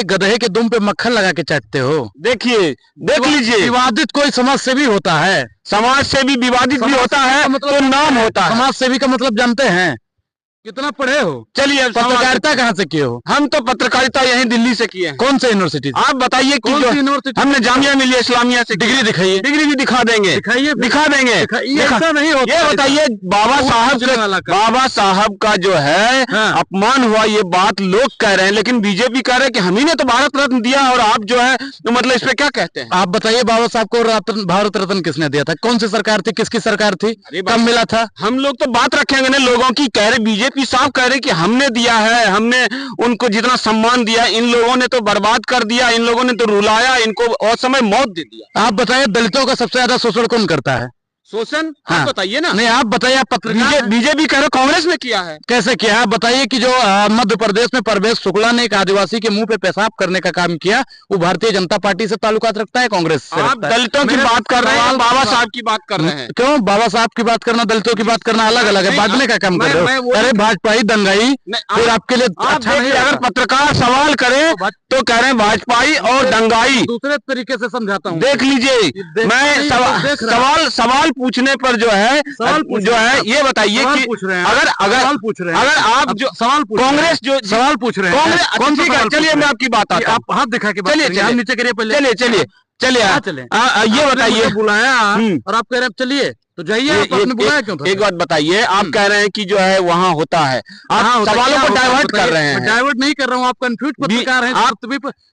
गधे के दुम पे मक्खन लगा के चाटते हो। देखिए, देख लीजिए, विवादित कोई समाज सेवी होता है, समाज सेवी विवादित भी होता है तो नाम होता है। समाज सेवी का मतलब जानते हैं? कितना पढ़े हो? चलिए, पत्रकारिता कहाँ से किए हो? हम तो पत्रकारिता यहीं दिल्ली से किए हैं। कौन से यूनिवर्सिटी? आप बताइए कि कौन सी यूनिवर्सिटी? हमने जामिया मिलिया इस्लामिया से। डिग्री दिखाइए। डिग्री भी दिखा देंगे, दिखा देंगे। ऐसा नहीं होता। ये बताइए, बाबा साहब का जो है अपमान हुआ, ये बात लोग कह रहे हैं, लेकिन बीजेपी कह रहे हैं कि हम ही ने तो भारत रत्न दिया और आप जो है तो मतलब इस पे क्या कहते हैं? आप बताइए, बाबा साहब को भारत रत्न किसने दिया था? कौन सी सरकार थी? किसकी सरकार थी? कब मिला था? हम लोग तो बात रखेंगे ना लोगों की। कह रहे बीजेपी साहब कह रहे कि हमने दिया है, हमने उनको जितना सम्मान दिया, इन लोगों ने तो बर्बाद कर दिया, इन लोगों ने तो रुलाया, इनको और समय मौत दे दिया। आप बताइए, दलितों का सबसे ज्यादा शोषण कौन करता है? शोषण? हाँ। आप बताइए ना। नहीं, आप बताइए। बीजेपी कह रहे कांग्रेस ने किया है। कैसे किया है? बताइए कि जो मध्य प्रदेश में परवेश शुक्ला ने एक आदिवासी के मुंह पे पेशाब करने का काम किया, वो भारतीय जनता पार्टी से ताल्लुकात रखता है, कांग्रेस से? आप दलितों की बात कर रहे हैं, बाबा साहब की बात कर रहे हैं। क्यों? बाबा साहब की बात करना, दलितों की बात करना अलग अलग है, बांटने का काम कर रहे हो। अरे भाजपा ही दंगाई, फिर आपके लिए अच्छा नहीं। अगर पत्रकार सवाल करे तो कह रहे हैं भाजपाई और दंगाई। दूसरे तरीके से समझाता हूँ। देख लीजिए, मैं सवाल पूछने पर जो है ये बताइए कि अगर आप जो सवाल कांग्रेस जो सवाल पूछ रहे हैं, कौन सी? चलिए, मैं आपकी बात आता हूँ। आप हाथ दिखा के चलिए, नीचे करिए पहले। चलिए ये बताइए, बुलाया और आप कह रहे हैं चलिए, तो जाइए। आपने बुलाया क्यों था? एक बात बताइए, आप कह रहे हैं कि जो है वहाँ होता है, आप सवालों को डाइवर्ट कर रहे हैं। डाइवर्ट नहीं कर रहा हूँ, आप कंफ्यूज पत्रकार हैं। आप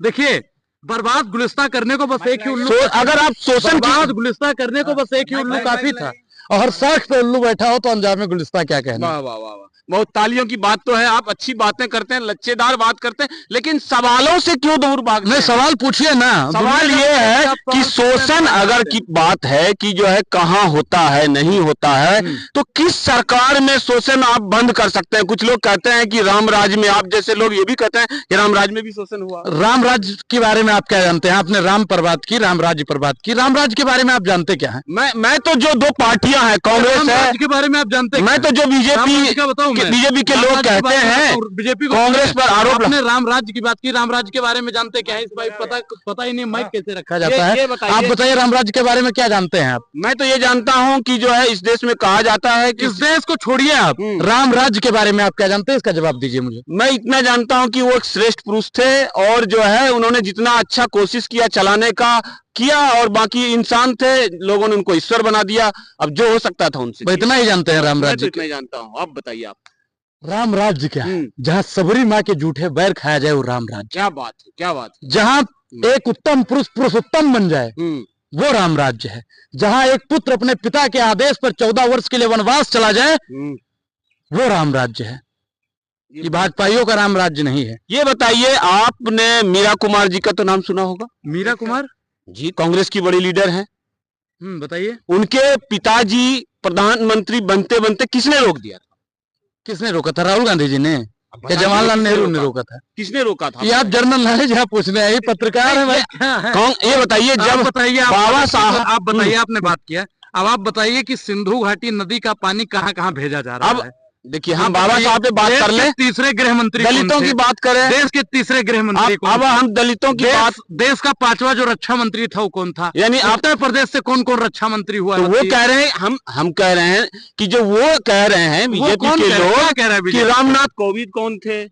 देखिए, बर्बाद गुलिस्ता करने को बस एक ही उल्लू, अगर आप शोषण बर्बाद गुलिस्ता करने को बस एक ही उल्लू काफी था, और साख पे उल्लू बैठा हो तो अंजाम में गुलिस्ता क्या कहना। वाह वाह वाह, बहुत तालियों की बात तो है। आप अच्छी बातें करते हैं, लच्छेदार बात करते हैं, लेकिन सवालों से क्यों दूर भागते हैं? सवाल पूछिए ना। सवाल ये है कि शोषण अगर की बात है कि जो है कहाँ होता है, नहीं होता है, तो किस सरकार में शोषण आप बंद कर सकते हैं? कुछ लोग कहते हैं कि राम राज में, आप जैसे लोग ये भी कहते हैं कि राम राज में भी शोषण हुआ। राम राज के बारे में आप क्या जानते हैं? आपने राम पर बात की, राम राज्य पर बात की, राम राज के बारे में आप जानते क्या है? मैं तो जो दो पार्टियां हैं, कांग्रेस है, के बारे में आप जानते हैं? मैं तो जो बीजेपी के लोग कहते हैं, बीजेपी कांग्रेस पर आरोप। आपने राम राज्य की बात की, राम राज्य के बारे में जानते क्या है? इस भाई पता ही नहीं माइक कैसे रखा जाता है। आप बताइए, राम राज्य के बारे में क्या जानते हैं आप? मैं तो ये जानता हूँ कि जो है इस देश में कहा जाता है कि इस देश को छोड़िए, आप राम राज्य के बारे में आप क्या जानते हैं? इसका जवाब दीजिए मुझे। मैं इतना जानता हूँ कि वो एक श्रेष्ठ पुरुष थे, और जो है उन्होंने जितना अच्छा कोशिश किया चलाने का किया, और बाकी इंसान थे, लोगों ने उनको ईश्वर बना दिया। अब जो हो सकता था उनसे। इतना ही जानते हैं राम राज्य? इतना ही जानता हूँ। आप बताइए, आप राम राज्य क्या है? जहाँ सबरी माँ के जूठे बैर खाया जाए, वो राम राज्य। क्या बात है, क्या बात है। जहाँ एक उत्तम पुरुष पुरुषोत्तम बन जाए, वो राम राज्य है। जहाँ एक पुत्र अपने पिता के आदेश पर 14 वर्ष के लिए वनवास चला जाए, वो राम राज्य है। ये भाजपाइयों का राम राज्य नहीं है। ये बताइए, आपने मीरा कुमार जी का तो नाम सुना होगा? मीरा कुमार जी कांग्रेस की बड़ी लीडर है। बताइए। उनके पिताजी प्रधानमंत्री बनते बनते किसने रोक दिया था? किसने रोका था? राहुल गांधी जी ने या जवाहरलाल नेहरू ने रोका था? किसने रोका था? ये आप जनरल नॉलेज आप पूछ रहे हैं, पत्रकार है भाई। ये बताइए, जब बताइए बाबा साहब, आप बताइए, आपने बात किया, अब आप बताइए कि सिंधु घाटी नदी का पानी कहाँ कहाँ भेजा जा रहा है? देखिए, हम बाबा साहब पे बात कर ले। तीसरे गृह मंत्री दलितों की बात करें, देश के तीसरे गृह मंत्री कौन? अब हम दलितों की बात, देश का 5वां जो रक्षा मंत्री था वो कौन था? यानी उत्तर प्रदेश से कौन कौन रक्षा मंत्री हुआ? तो वो कह रहे हैं, हम कह रहे हैं कि जो वो कह रहे हैं बीजेपी के लोग कह रहे हैं कि रामनाथ कोविंद कौन थे?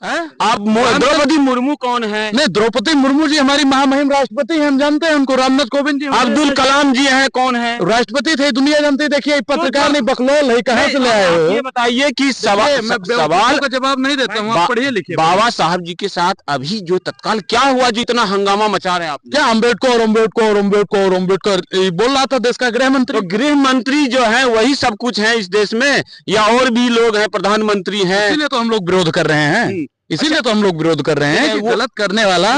आप द्रौपदी मुर्मू कौन है? नहीं, द्रौपदी मुर्मू जी हमारी महामहिम राष्ट्रपति हैं, हम जानते हैं उनको। रामनाथ कोविंद जी। अब्दुल कलाम जी हैं, कौन है? राष्ट्रपति थे, दुनिया जानती है। देखिए, पत्रकार नहीं बकलोल है, कहाँ से ले आए हो? ये बताइए कि सवाल का जवाब नहीं देता हूँ, आप पढ़िए लिखिए। बाबा साहब जी के साथ अभी जो तत्काल क्या हुआ जो इतना हंगामा मचा रहे हैं आप? क्या अम्बेडकर बोल रहा था देश का गृह मंत्री? गृह मंत्री जो है वही सब कुछ है इस देश में, या और भी लोग हैं, प्रधानमंत्री हैं? इसीलिए तो हम लोग विरोध कर रहे हैं। इसीलिए तो हम लोग विरोध कर रहे हैं कि गलत करने वाला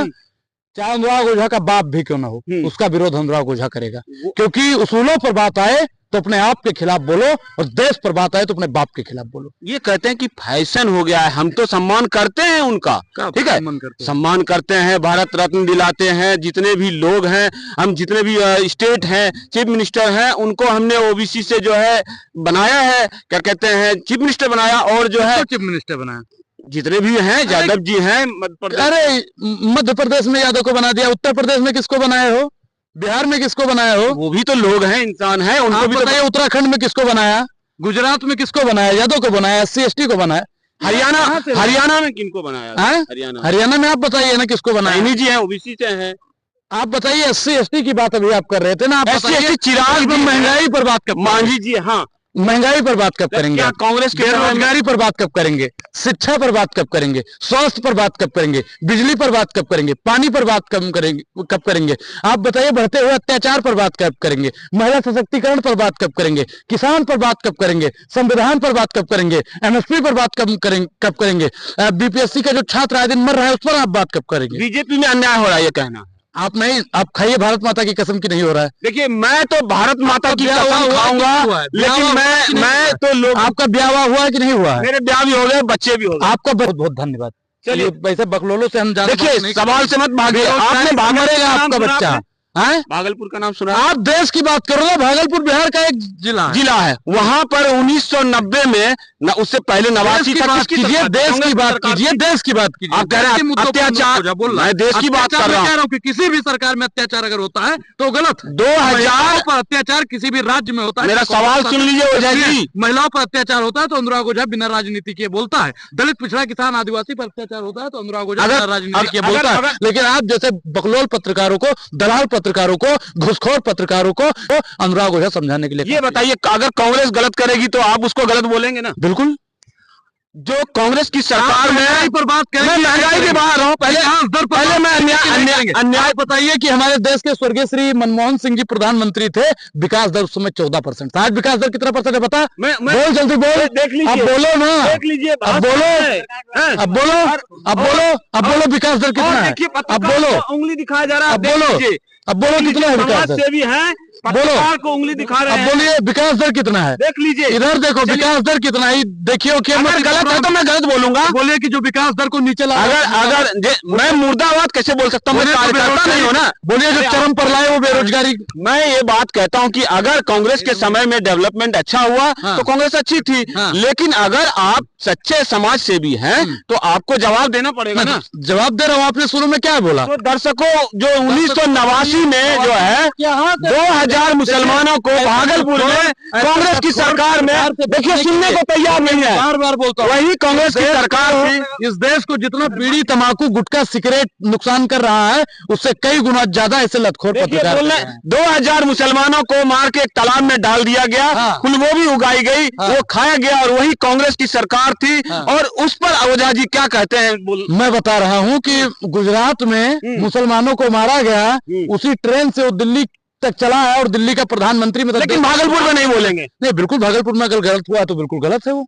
चाहे अनुराग ओझा का बाप भी क्यों ना हो, उसका विरोध अनुराग ओझा करेगा। क्योंकि उसूलों पर बात आए तो अपने आप के खिलाफ बोलो, और देश पर बात आए तो अपने बाप के खिलाफ बोलो। ये कहते हैं कि फैशन हो गया है। हम तो सम्मान करते हैं उनका, ठीक है, सम्मान करते हैं, भारत रत्न दिलाते हैं। जितने भी लोग हैं, हम जितने भी स्टेट हैं, चीफ मिनिस्टर हैं, उनको हमने ओबीसी से जो है बनाया है, क्या कहते हैं, चीफ मिनिस्टर बनाया। और जो है चीफ मिनिस्टर बनाया जितने भी हैं यादव जी हैं मध्य प्रदेश। अरे मध्य प्रदेश में यादव को बना दिया, उत्तर प्रदेश में किसको बनाए हो, बिहार में किसको बनाया हो? वो भी तो लोग हैं, इंसान हैं, उनको भी बताइए। उत्तराखंड में किसको बनाया, गुजरात में किसको बनाया? यादव को बनाया, SC ST को बनाया। हरियाणा में किनको बनाया? हरियाणा में आप बताइए ना किसको बनाया? नहीं जी है, OBC से हैं। आप बताइए। SC ST की बात अभी आप कर रहे थे ना, आप SC चिराग महंगाई पर बात कब मांझी जी? हाँ, महंगाई पर बात कब करेंगे? कांग्रेस के बेरोजगारी पर बात कब करेंगे? शिक्षा पर बात कब करेंगे? स्वास्थ्य पर बात कब करेंगे? बिजली पर बात कब करेंगे? पानी पर बात कब करेंगे? आप बताइए। बढ़ते हुए अत्याचार पर बात कब करेंगे? महिला सशक्तिकरण पर बात कब करेंगे? किसान पर बात कब करेंगे? संविधान पर बात कब करेंगे? MSP पर बात कब करेंगे? BPSC का जो छात्र आए दिन मर रहा है उस पर आप बात कब करेंगे? बीजेपी में अन्याय हो रहा है ये कहना आप नहीं। आप खाइए भारत माता की कसम की नहीं हो रहा है। देखिए, मैं तो भारत माता की कसम खाऊंगा, लेकिन मैं तो लोग। आपका ब्याह हुआ है कि नहीं हुआ है? मेरे ब्याह भी हो गए, बच्चे भी हो गए। आपका बहुत बहुत धन्यवाद। चलिए, वैसे बकलोलों से हम ज्यादा देखिए, सवाल से मत भागिए। आपने मरेगा आपका बच्चा। भागलपुर का नाम सुना? आप देश की बात करो ना। भागलपुर बिहार का एक जिला है। वहां पर 1990 में न, उससे पहले 89 की बात कीजिए, देश की बात कीजिए, देश की बात कीजिए। आप कह रहे हैं अत्याचार, मैं देश की बात कर रहा हूँ कि किसी भी सरकार में अत्याचार अगर होता है तो गलत। 2000 पर अत्याचार किसी भी राज्य में होता है। मेरा सवाल सुन लीजिए ओझा जी। महिलाओं पर अत्याचार होता है तो अनुराग ओझा बिना राजनीति के बोलता है। दलित, पिछड़ा, किसान, आदिवासी पर अत्याचार होता है तो अनुराग ओझा बिना राजनीति के बोलता है। लेकिन आप जैसे बकलोल पत्रकारों को, दलाल पत्रकारों को, घुसखोर पत्रकारों को अनुराग ओझा समझाने के लिए। ये बताइए, अगर कांग्रेस गलत करेगी तो आप उसको गलत बोलेंगे ना? बिल्कुल। जो कांग्रेस की सरकार में पर बात करें, मैं महंगाई के बाहर हूँ। पहले मैं अन्याय बताइए कि हमारे देश के स्वर्गीय श्री मनमोहन सिंह जी प्रधानमंत्री थे। विकास दर उस समय 14%। आज विकास दर कितना परसेंट है पता? बोल जल्दी बोल। देख लीजिए, अब बोलो ना, देख लीजिए, अब बोलो विकास दर कितना है? अब बोलो, उंगली दिखाया जा रहा है। अब बोलो कितना है विकास दर? से भी है, पत्रकार को उंगली दिखा रहे हैं। अब बोलिए विकास दर कितना है? देख लीजिए, इधर देखो विकास दर कितना है। देखियो कि अगर गलत है तो मैं गलत बोलूंगा। बोलिए कि जो विकास दर को नीचे ला, अगर मैं मुर्दाबाद कैसे बोल सकता हूँ? मैं कार्यकर्ता नहीं हो ना। बोलिए जो चरम पर लाए वो बेरोजगारी। मैं ये बात कहता हूँ कि अगर कांग्रेस के समय में डेवलपमेंट अच्छा हुआ तो कांग्रेस अच्छी थी, लेकिन अगर आप सच्चे समाज सेवी हैं तो आपको जवाब देना पड़ेगा ना। जवाब दे रहा हूँ। आपने शुरू में क्या बोला? तो दर्शकों, जो 1989 में जो है 2000 मुसलमानों को भागलपुर में कांग्रेस की सरकार में, देखिए सुनने को तैयार नहीं है, बार बार बोलता हूँ, वही कांग्रेस की सरकार थी। इस देश को जितना बीड़ी, तंबाकू, गुटखा, सिगरेट नुकसान कर रहा है उससे कई गुना ज्यादा ऐसे लतखोर पत्रकार। 2000 मुसलमानों को मार के एक तालाब में डाल दिया गया, फूल वो भी उगाई गई, वो खाया गया, और वही कांग्रेस की सरकार थी। और उस पर ओझा जी क्या कहते हैं? मैं बता रहा हूँ कि गुजरात में मुसलमानों को मारा गया, उसी ट्रेन से वो दिल्ली तक चला है और दिल्ली का प्रधानमंत्री। मतलब लेकिन भागलपुर में नहीं बोलेंगे। नहीं, बिल्कुल भागलपुर में अगर गलत हुआ तो बिल्कुल गलत है वो।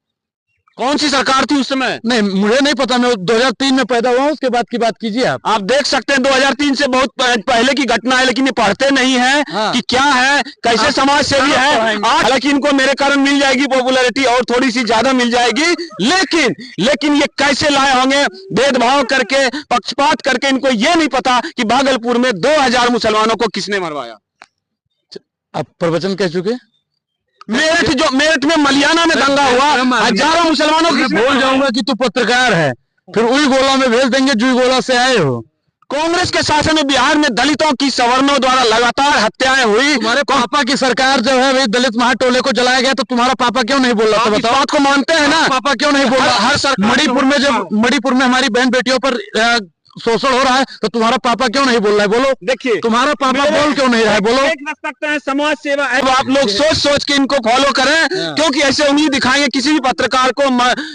कौन सी सरकार थी उस समय? नहीं, मुझे नहीं पता। मैं 2003 में पैदा हुआ, उसके बाद की बात कीजिए आप देख सकते हैं 2003 से बहुत पहले की घटना है, लेकिन ये पढ़ते नहीं है कि क्या है, कैसे समाज सेवी है। हालांकि इनको मेरे कारण मिल जाएगी पॉपुलैरिटी और थोड़ी सी ज्यादा मिल जाएगी, लेकिन ये कैसे लाए होंगे भेदभाव करके, पक्षपात करके। इनको ये नहीं पता कि भागलपुर में 2000 मुसलमानों को किसने मरवाया। आप प्रवचन कह चुके। मेरठ में मलियाना में दंगा हुआ, हजारों मुसलमानों की। बोल जाऊंगा कि तू पत्रकार है, फिर उई गोला में भेज देंगे जुई गोला से आए हो। कांग्रेस के शासन में बिहार में दलितों की सवर्णों द्वारा लगातार हत्याएं हुई। तुम्हारे पापा की सरकार जब है भाई दलित महाटोले को जलाया गया तो तुम्हारा पापा क्यों नहीं बोल रहा? तो इस बात को मानते हैं ना? पापा क्यों नहीं बोल रहा? हर सरकार मणिपुर में हमारी बहन बेटियों पर शोषण हो रहा है तो तुम्हारा पापा क्यों नहीं बोल रहा है? बोलो। देखिए, तुम्हारा पापा बोल क्यों नहीं रहा है? बोलो। रख सकते हैं समाज सेवा। अब आप लोग सोच के इनको फॉलो करें, क्योंकि ऐसे उम्मीद दिखाएंगे किसी भी पत्रकार को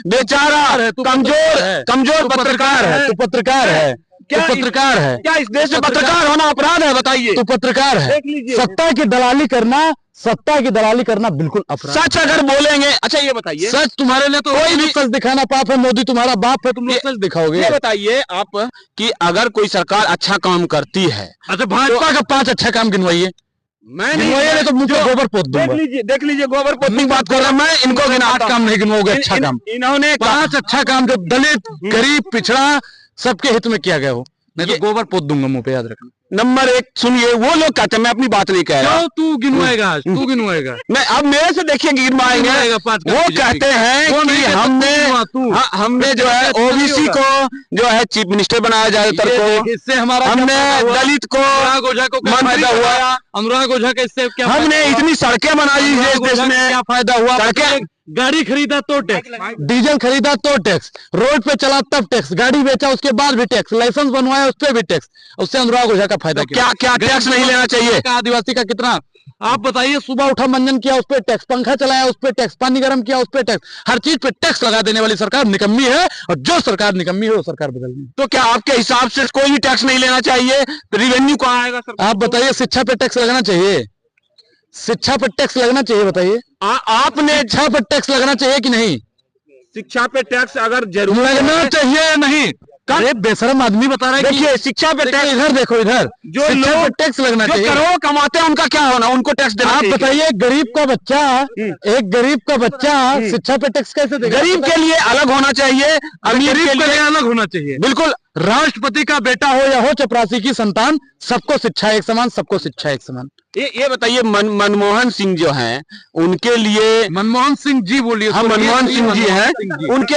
बेचारा कमजोर पत्रकार है। तू पत्रकार है, क्या पत्रकार है? क्या इस देश में पत्रकार होना अपराध है? बताइए। तू पत्रकार है। सत्ता की दलाली करना बिल्कुल अपराध। सच अगर बोलेंगे। अच्छा ये बताइए, सच तुम्हारे लिए तो कोई भी सच दिखाना पाप है। मोदी तुम्हारा बाप है, तुम लोग सच दिखाओगे। ये बताइए आप कि अगर कोई सरकार अच्छा काम करती है। अच्छा, भाजपा का 5 अच्छा काम गिनवाइए। मैं नहीं तो मुझे गोबर पोत दूंगा। देख लीजिए गोबर पोतने की बात कर रहा हूं मैं। इनको 8 काम नहीं गिनवाओगे अच्छा काम। इन्होंने 5 अच्छा काम जो दलित, गरीब, पिछड़ा सबके हित में किया गया हो। मैं तो गोबर पोत दूंगा मुंह पे, याद रखना। नंबर एक सुनिए, वो लोग कहते हैं, मैं अपनी बात नहीं कह रहा, क्यों तू गिनवाएगा, तू गिनवाएगा, मैं अब मेरे से देखिए गिनवाएंगे। वो कहते हैं कि हमने जो है ओबीसी को जो है चीफ मिनिस्टर बनाया ज्यादातर को, इससे हमारा हमने दलित को मंत्री हुआ, अनुराग ओझा का इससे क्या, हमने इतनी सड़कें बनाई देश में, क्या फायदा हुआ? सड़कें, गाड़ी खरीदा तो टैक्स, डीजल खरीदा तो टैक्स, रोड पे चला तब टैक्स, गाड़ी बेचा उसके बाद भी टैक्स, लाइसेंस बनवाया उस पर भी टैक्स, उससे अनुराग ओझा का फायदा क्या क्या टैक्स नहीं लेना चाहिए? आदिवासी का कितना आप बताइए? सुबह उठा मंजन किया उस पर टैक्स, पंखा चलाया उस पर टैक्स, पानी गर्म किया उस पर टैक्स, हर चीज पे टैक्स लगा देने वाली सरकार निकम्मी है, और जो सरकार निकम्मी है वो सरकार बदलनी। तो क्या आपके हिसाब से कोई भी टैक्स नहीं लेना चाहिए? रिवेन्यू कहाँ आएगा सर? आप बताइए, शिक्षा पे टैक्स लगना चाहिए, शिक्षा पर टैक्स लगना चाहिए, बताइए आपने शिक्षा पर टैक्स लगना चाहिए कि नहीं? शिक्षा पे टैक्स अगर जरूर लगना चाहिए या नहीं? अरे बेशरम आदमी बता रहा है। देखिए शिक्षा पे टैक्स, इधर देखो, इधर जो लोग टैक्स लगना चाहिए, करोड़ कमाते हैं उनका क्या होना, उनको टैक्स देना आप चाहिए। बताइए, एक गरीब का बच्चा शिक्षा पे टैक्स कैसे देगा? गरीब के लिए अलग होना चाहिए, अमीर के लिए अलग होना चाहिए। बिल्कुल, राष्ट्रपति का बेटा हो या हो चपरासी की संतान, सबको शिक्षा एक समान, सबको शिक्षा एक समान। ये बताइए, मनमोहन सिंह जो हैं उनके लिए, मनमोहन सिंह जी बोलिए। हाँ, मनमोहन सिंह जी हैं, उनके